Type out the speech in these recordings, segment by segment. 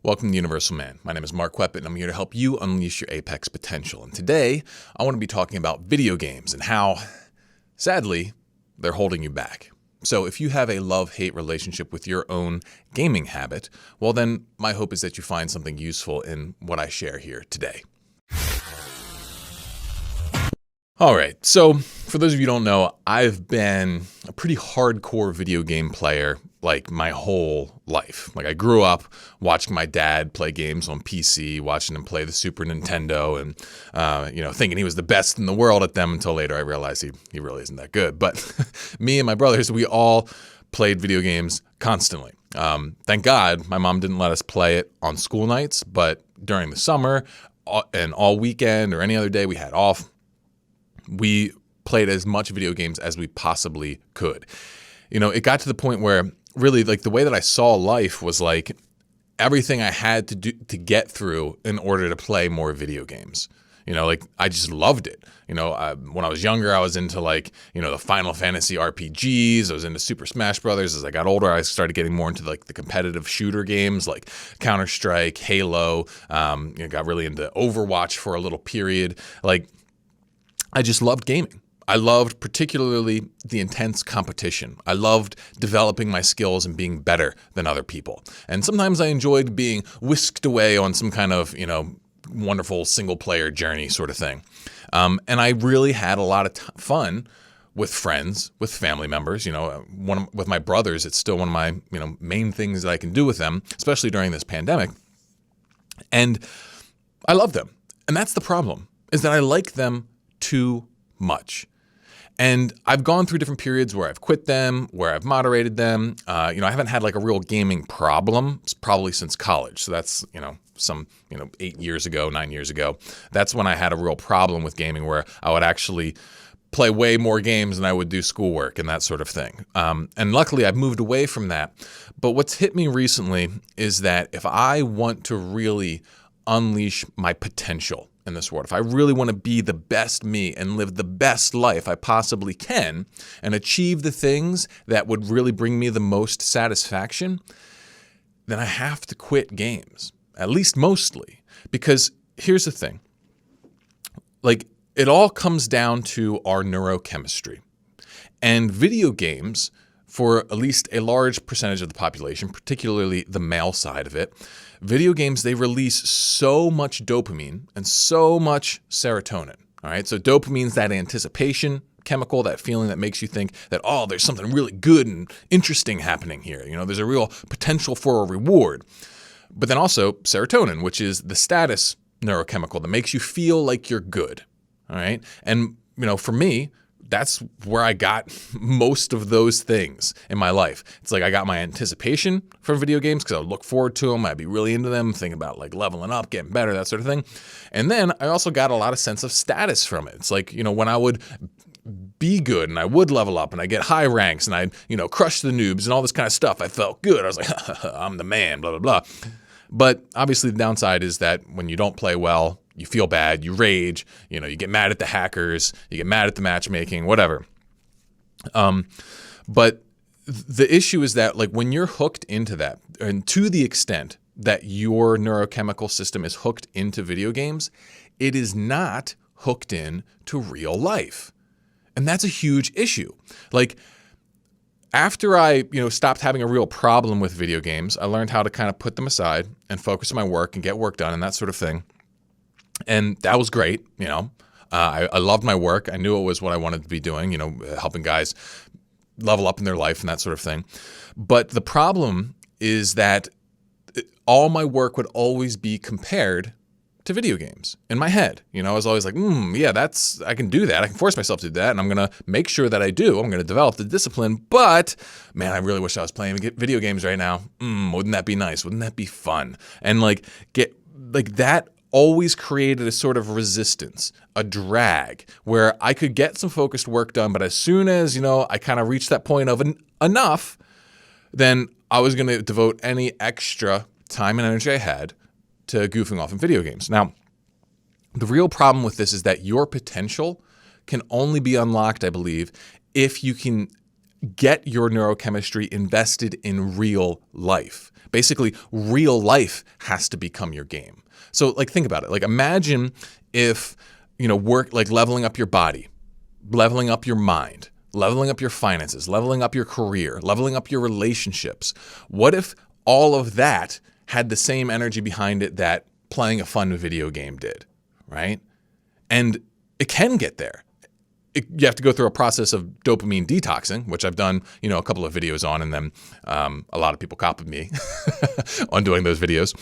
Welcome to Universal Man. My name is Mark Weppett, and I'm here to help you unleash your apex potential. And today, I want to be talking about video games and how, sadly, they're holding you back. So if you have a love-hate relationship with your own gaming habit, well then, my hope is that you find something useful in what I share here today. Alright, so for those of you who don't know, I've been a pretty hardcore video game player like my whole life. Like I grew up watching my dad play games on PC, watching him play the Super Nintendo and thinking he was the best in the world at them until later I realized he really isn't that good. But me and my brothers, we all played video games constantly. Thank God my mom didn't let us play it on school nights, but during the summer and all weekend or any other day we had off, we played as much video games as we possibly could. You know, it got to the point where really like the way that I saw life was like everything I had to do to get through in order to play more video games. You know, like I just loved it. You know, when I was younger, I was into like, the Final Fantasy RPGs. I was into Super Smash Brothers. As I got older, I started getting more into like the competitive shooter games like Counter-Strike, Halo. Got really into Overwatch for a little period. Like, I just loved gaming. I loved particularly the intense competition. I loved developing my skills and being better than other people. And sometimes I enjoyed being whisked away on some kind of, wonderful single player journey sort of thing. And I really had a lot of fun with friends, with family members. With my brothers, it's still one of my, main things that I can do with them, especially during this pandemic. And I love them. And that's the problem, is that I like them too much. And I've gone through different periods where I've quit them, where I've moderated them. I haven't had like a real gaming problem probably since college. So that's, 8 years ago, 9 years ago. That's when I had a real problem with gaming where I would actually play way more games than I would do schoolwork and that sort of thing. And luckily I've moved away from that. But what's hit me recently is that if I want to really unleash my potential in this world, if I really want to be the best me and live the best life I possibly can and achieve the things that would really bring me the most satisfaction, then I have to quit games, at least mostly. Because here's the thing, like it all comes down to our neurochemistry. And video games, for at least a large percentage of the population, particularly the male side of it, video games, they release so much dopamine and so much serotonin. All right, so dopamine's that anticipation chemical, that feeling that makes you think that, oh, there's something really good and interesting happening here. There's a real potential for a reward. But then also serotonin, which is the status neurochemical that makes you feel like you're good. All right, and for me, that's where I got most of those things in my life. It's like I got my anticipation for video games because I would look forward to them. I'd be really into them, thinking about like leveling up, getting better, that sort of thing. And then I also got a lot of sense of status from it. It's like, when I would be good and I would level up and I get high ranks and I'd, crush the noobs and all this kind of stuff, I felt good. I was like, I'm the man, blah, blah, blah. But obviously the downside is that when you don't play well, you feel bad, you rage, you get mad at the hackers, you get mad at the matchmaking, whatever. But the issue is that like when you're hooked into that, and to the extent that your neurochemical system is hooked into video games, it is not hooked in to real life. And that's a huge issue. Like after I, stopped having a real problem with video games, I learned how to kind of put them aside and focus on my work and get work done and that sort of thing. And that was great. I loved my work. I knew it was what I wanted to be doing, helping guys level up in their life and that sort of thing. But the problem is that all my work would always be compared to video games in my head. I was always like, yeah, I can do that. I can force myself to do that. And I'm going to make sure that I do. I'm going to develop the discipline. But man, I really wish I was playing video games right now. Wouldn't that be nice? Wouldn't that be fun? And that always created a sort of resistance, a drag, where I could get some focused work done, but as soon as, I kind of reached that point of enough, then I was going to devote any extra time and energy I had to goofing off in video games. Now, the real problem with this is that your potential can only be unlocked, I believe, if you can get your neurochemistry invested in real life. Basically, real life has to become your game. So like think about it. Like imagine if, work like leveling up your body, leveling up your mind, leveling up your finances, leveling up your career, leveling up your relationships. What if all of that had the same energy behind it that playing a fun video game did, right? And it can get there. You have to go through a process of dopamine detoxing, which I've done, a couple of videos on, and then a lot of people copied me on doing those videos.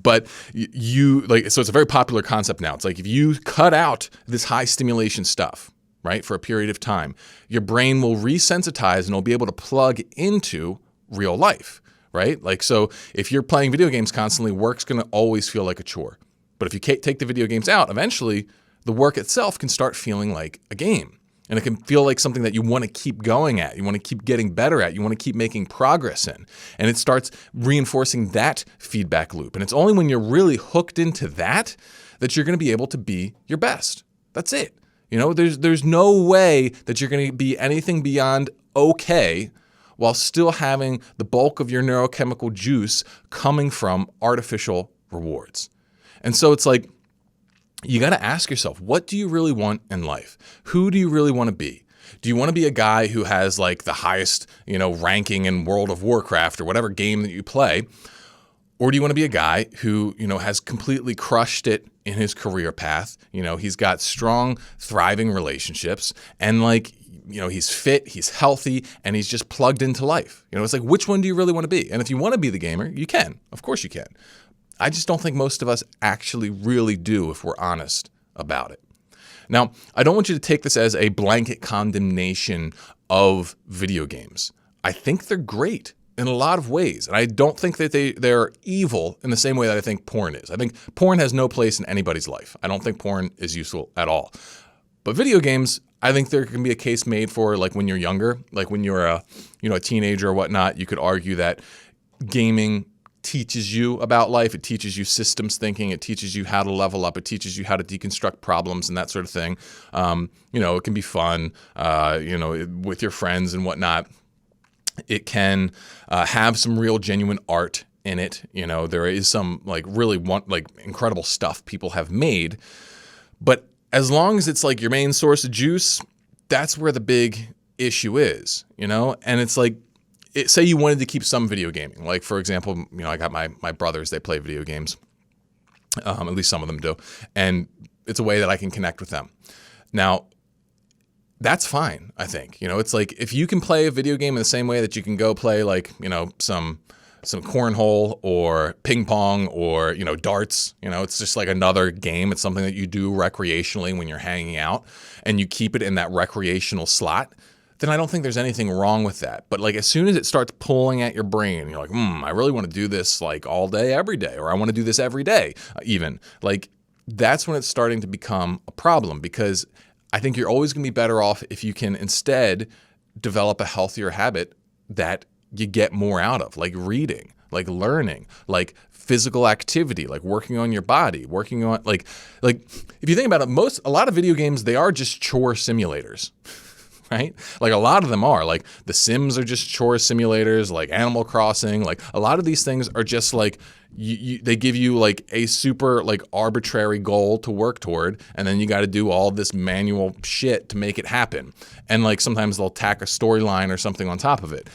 But so it's a very popular concept now. It's like if you cut out this high stimulation stuff, right, for a period of time, your brain will resensitize and it'll be able to plug into real life, right? Like, so if you're playing video games constantly, work's going to always feel like a chore. But if you take the video games out, eventually the work itself can start feeling like a game. And it can feel like something that you want to keep going at, you want to keep getting better at, you want to keep making progress in. And it starts reinforcing that feedback loop. And it's only when you're really hooked into that you're going to be able to be your best. That's it. There's no way that you're going to be anything beyond okay while still having the bulk of your neurochemical juice coming from artificial rewards. And so it's like, you got to ask yourself, what do you really want in life? Who do you really want to be? Do you want to be a guy who has like the highest, ranking in World of Warcraft or whatever game that you play? Or do you want to be a guy who, has completely crushed it in his career path? He's got strong, thriving relationships and he's fit, he's healthy, and he's just plugged into life. It's like, which one do you really want to be? And if you want to be the gamer, you can. Of course you can. I just don't think most of us actually really do if we're honest about it. Now, I don't want you to take this as a blanket condemnation of video games. I think they're great in a lot of ways, and I don't think that they're evil in the same way that I think porn is. I think porn has no place in anybody's life. I don't think porn is useful at all. But video games, I think there can be a case made for like when you're younger, like when you're a teenager or whatnot. You could argue that gaming teaches you about life. It teaches you systems thinking. It teaches you how to level up. It teaches you how to deconstruct problems and that sort of thing. It can be fun, with your friends and whatnot. It can have some real genuine art in it. There is some really incredible stuff people have made. But as long as it's like your main source of juice, that's where the big issue is, And it's like, say you wanted to keep some video gaming. Like, for example, I got my brothers, they play video games. At least some of them do. And it's a way that I can connect with them. Now, that's fine, I think. It's like if you can play a video game in the same way that you can go play some cornhole or ping pong or, darts, it's just like another game. It's something that you do recreationally when you're hanging out and you keep it in that recreational slot, then I don't think there's anything wrong with that. But as soon as it starts pulling at your brain, you're like, I really want to do this all day, every day, or I want to do this every day, even. That's when it's starting to become a problem, because I think you're always going to be better off if you can instead develop a healthier habit that you get more out of, like reading, like learning, like physical activity, like working on your body, working on like if you think about it, a lot of video games, they are just chore simulators. Right? A lot of them are. The Sims are just chore simulators, like Animal Crossing. A lot of these things are just they give you a super arbitrary goal to work toward, and then you got to do all this manual shit to make it happen. And sometimes they'll tack a storyline or something on top of it.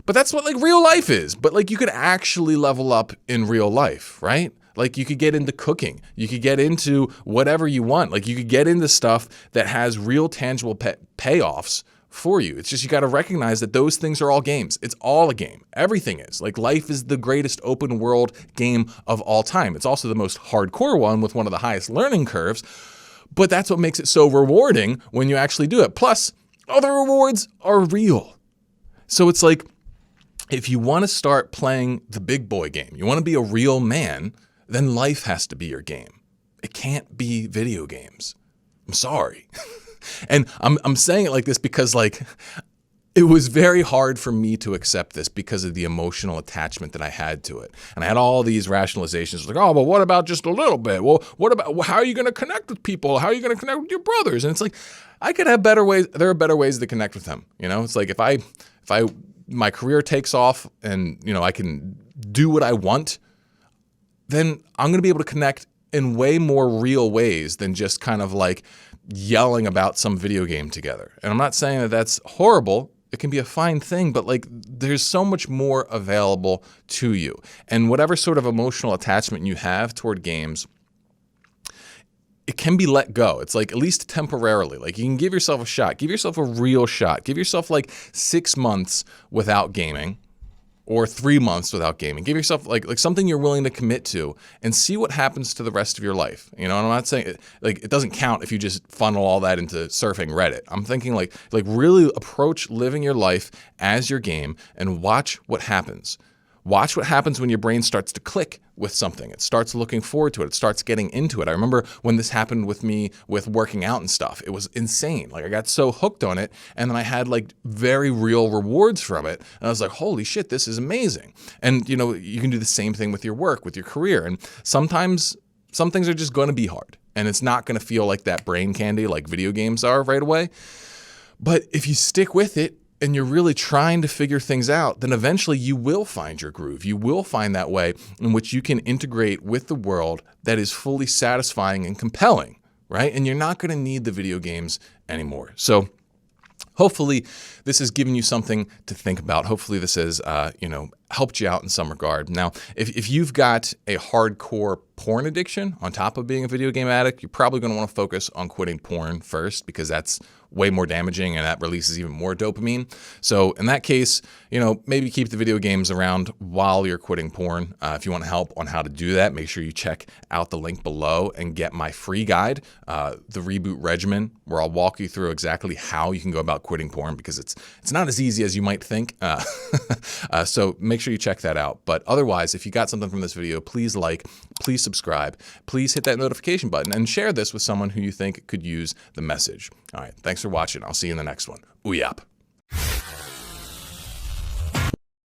But that's what real life is. But you could actually level up in real life, right? You could get into cooking. You could get into whatever you want. You could get into stuff that has real tangible payoffs for you. It's just you got to recognize that those things are all games. It's all a game. Everything is. Life is the greatest open world game of all time. It's also the most hardcore one with one of the highest learning curves. But that's what makes it so rewarding when you actually do it. Plus, other rewards are real. So it's if you want to start playing the big boy game, you want to be a real man, then life has to be your game. It can't be video games. I'm sorry. And I'm saying it like this because it was very hard for me to accept this because of the emotional attachment that I had to it. And I had all these rationalizations but what about just a little bit? Well, how are you going to connect with people? How are you going to connect with your brothers? And it's I could have better ways. There are better ways to connect with them. It's if my career takes off and, I can do what I want, then I'm going to be able to connect in way more real ways than just kind of like yelling about some video game together. And I'm not saying that that's horrible. It can be a fine thing, but like there's so much more available to you. And whatever sort of emotional attachment you have toward games, it can be let go. It's like at least temporarily. Like you can give yourself a shot. Give yourself a real shot. Give yourself like 6 months without gaming or 3 months without gaming. Give yourself like something you're willing to commit to and see what happens to the rest of your life. And I'm not saying it doesn't count if you just funnel all that into surfing Reddit. I'm thinking like really approach living your life as your game and watch what happens. Watch what happens when your brain starts to click with something. It starts looking forward to it. It starts getting into it. I remember when this happened with me with working out and stuff. It was insane. Like I got so hooked on it, and then I had like very real rewards from it. And I was like, holy shit, this is amazing. And you can do the same thing with your work, with your career. And sometimes some things are just going to be hard, and it's not going to feel like that brain candy like video games are right away. But if you stick with it, and you're really trying to figure things out, then eventually you will find your groove. You will find that way in which you can integrate with the world that is fully satisfying and compelling, right? And you're not going to need the video games anymore. So hopefully this has given you something to think about. Hopefully this has, helped you out in some regard. Now, if you've got a hardcore porn addiction on top of being a video game addict, you're probably going to want to focus on quitting porn first, because that's way more damaging and that releases even more dopamine. So in that case, maybe keep the video games around while you're quitting porn. If you want help on how to do that, make sure you check out the link below and get my free guide, The Reboot Regimen, where I'll walk you through exactly how you can go about quitting porn, because it's not as easy as you might think. So make sure you check that out. But otherwise, if you got something from this video, please please subscribe, please hit that notification button, and share this with someone who you think could use the message. All right, thanks for watching. I'll see you in the next one. Ooh, yap.